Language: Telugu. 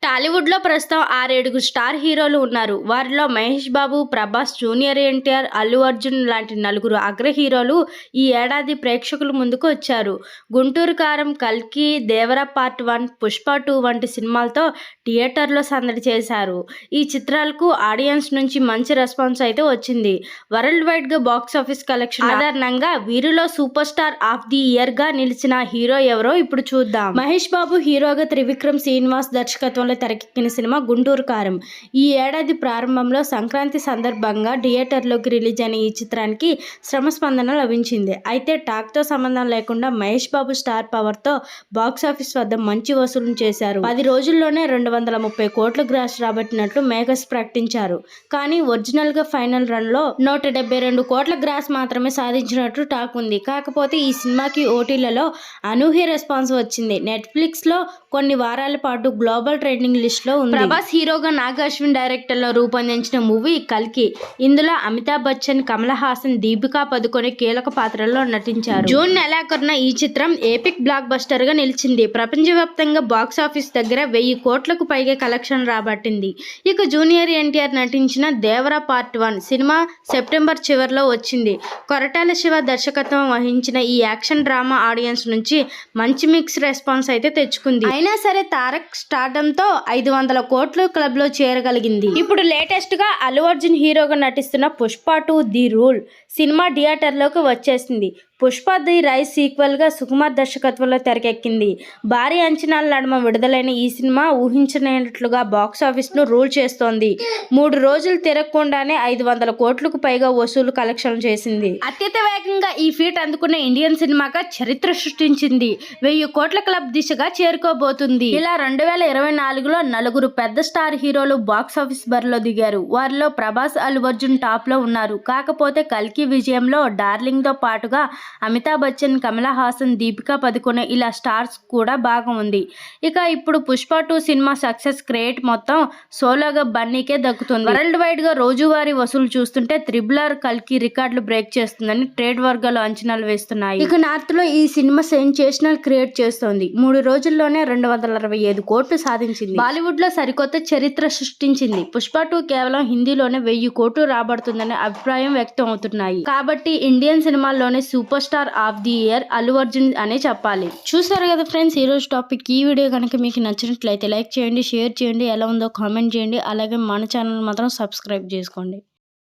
టాలీవుడ్లో ప్రస్తుతం 6-7 స్టార్ హీరోలు ఉన్నారు. వారిలో మహేష్ బాబు, ప్రభాస్, జూనియర్ ఎన్టీఆర్, అల్లు అర్జున్ లాంటి నలుగురు అగ్ర హీరోలు ఈ ఏడాది ప్రేక్షకుల ముందుకు వచ్చారు. గుంటూరు కారం, కల్కి, దేవర పార్ట్ 1, పుష్ప 2 వంటి సినిమాలతో థియేటర్లో సందడి చేశారు. ఈ చిత్రాలకు ఆడియన్స్ నుంచి మంచి రెస్పాన్స్ అయితే వచ్చింది. వరల్డ్ వైడ్గా బాక్సాఫీస్ కలెక్షన్ ఆధారంగా వీరిలో సూపర్ స్టార్ ఆఫ్ ది ఇయర్గా నిలిచిన హీరో ఎవరో ఇప్పుడు చూద్దాం. మహేష్ బాబు హీరోగా త్రివిక్రమ్ శ్రీనివాస్ దర్శకత్వంలో తెరకెక్కిన సినిమా గుంటూరు కారం. ఈ ఏడాది ప్రారంభంలో సంక్రాంతి సందర్భంగా థియేటర్లోకి రిలీజ్ అయిన ఈ చిత్రానికి శ్రమ స్పందన లభించింది. అయితే టాక్తో సంబంధం లేకుండా మహేష్ బాబు స్టార్ పవర్తో బాక్సాఫీస్ వద్ద మంచి వసూలు చేశారు. 10 రోజుల్లోనే 230 కోట్ల గ్రాస్ రాబట్టినట్లు మేకర్స్ ప్రకటించారు. కానీ ఒరిజినల్గా ఫైనల్ రన్లో 172 కోట్ల గ్రాస్ మాత్రమే సాధించినట్లు టాక్ ఉంది. కాకపోతే ఈ సినిమాకి ఓటీలలో అనూహ్య రెస్పాన్స్ వచ్చింది. నెట్ఫ్లిక్స్లో కొన్ని వారాల పాటు గ్లోబల్ ట్రెండింగ్ లిస్ట్లో ఉంది. ప్రభాస్ హీరోగా నాగ్ అశ్విన్ డైరెక్టర్లో రూపొందించిన మూవీ కల్కి. ఇందులో అమితాబ్ బచ్చన్, కమల్ హాసన్, దీపికా పదుకొనె కీలక పాత్రల్లో నటించారు. జూన్ నెలాఖరున ఈ చిత్రం ఏపిక్ బ్లాక్ బస్టర్ గా నిలిచింది. ప్రపంచవ్యాప్తంగా బాక్సాఫీస్ దగ్గర 1000 కోట్లకు పైగా కలెక్షన్ రాబట్టింది. ఇక జూనియర్ ఎన్టీఆర్ నటించిన దేవర పార్ట్ 1 సినిమా సెప్టెంబర్ చివరిలో వచ్చింది. కొరటాల శివ దర్శకత్వం వహించిన ఈ యాక్షన్ డ్రామా ఆడియన్స్ నుంచి మంచి మిక్స్ రెస్పాన్స్ అయితే తెచ్చుకుంది. అయినా సరే తారక్ స్టార్డంతో 500 కోట్ల క్లబ్ లో చేరగలిగింది. ఇప్పుడు లేటెస్ట్ గా అల్లు అర్జున్ హీరోగా నటిస్తున్న పుష్ప 2 ది రూల్ సినిమా థియేటర్లోకి వచ్చేసింది. పుష్ప ది రైస్ సీక్వెల్ గా సుకుమార్ దర్శకత్వంలో తెరకెక్కింది. భారీ అంచనాల నడుమ విడుదలైన ఈ సినిమా ఊహించనట్లుగా బాక్సాఫీస్ ను రూల్ చేస్తోంది. 3 రోజులు తిరగకుండానే 500 కోట్లకు పైగా వసూలు కలెక్షన్ చేసింది. అత్యంత వేగంగా ఈ ఫీట్ అందుకున్న ఇండియన్ సినిమాగా చరిత్ర సృష్టించింది. 1000 కోట్ల క్లబ్ దిశగా చేరుకోబోతుంది. ఇలా 2024లో 4 పెద్ద స్టార్ హీరోలు బాక్సాఫీస్ బరిలో దిగారు. వారిలో ప్రభాస్, అల్లు అర్జున్ టాప్ లో ఉన్నారు. కాకపోతే కల్కి విజయంలో డార్లింగ్ తో పాటుగా అమితాబ్ బచ్చన్, కమల్ హాసన్, దీపికా పదుకొనె ఇలా స్టార్స్ కూడా భాగం ఉంది. ఇక ఇప్పుడు పుష్ప 2 సినిమా సక్సెస్ క్రియేట్ మొత్తం సోలోగా బన్నీకే దక్కుతుంది. వరల్డ్ వైడ్ గా రోజువారీ వసూలు చూస్తుంటే RRR కల్కి రికార్డులు బ్రేక్ చేస్తుందని ట్రేడ్ వర్గాలు అంచనాలు వేస్తున్నాయి. ఇక నార్త్ లో ఈ సినిమా సెన్సేషనల్ క్రియేట్ చేస్తోంది. 3 రోజుల్లోనే 265 కోట్లు సాధించింది. బాలీవుడ్ లో సరికొత్త చరిత్ర సృష్టించింది. పుష్ప 2 కేవలం హిందీలోనే 1000 కోట్లు రాబడుతుందనే అభిప్రాయం వ్యక్తం అవుతున్నాయి. కాబట్టి ఇండియన్ సినిమాల్లోనే super star of the year Allu Arjun అనే చెప్పాలి. చూసారు కదా ఫ్రెండ్స్ ఈ రోజు టాపిక్. ఈ వీడియో కనుక మీకు నచ్చినట్లయితే లైక్ చేయండి, షేర్ చేయండి, ఎలా ఉందో కామెంట్ చేయండి. అలాగే మన ఛానల్ మాత్రం సబ్స్క్రైబ్ చేసుకోండి.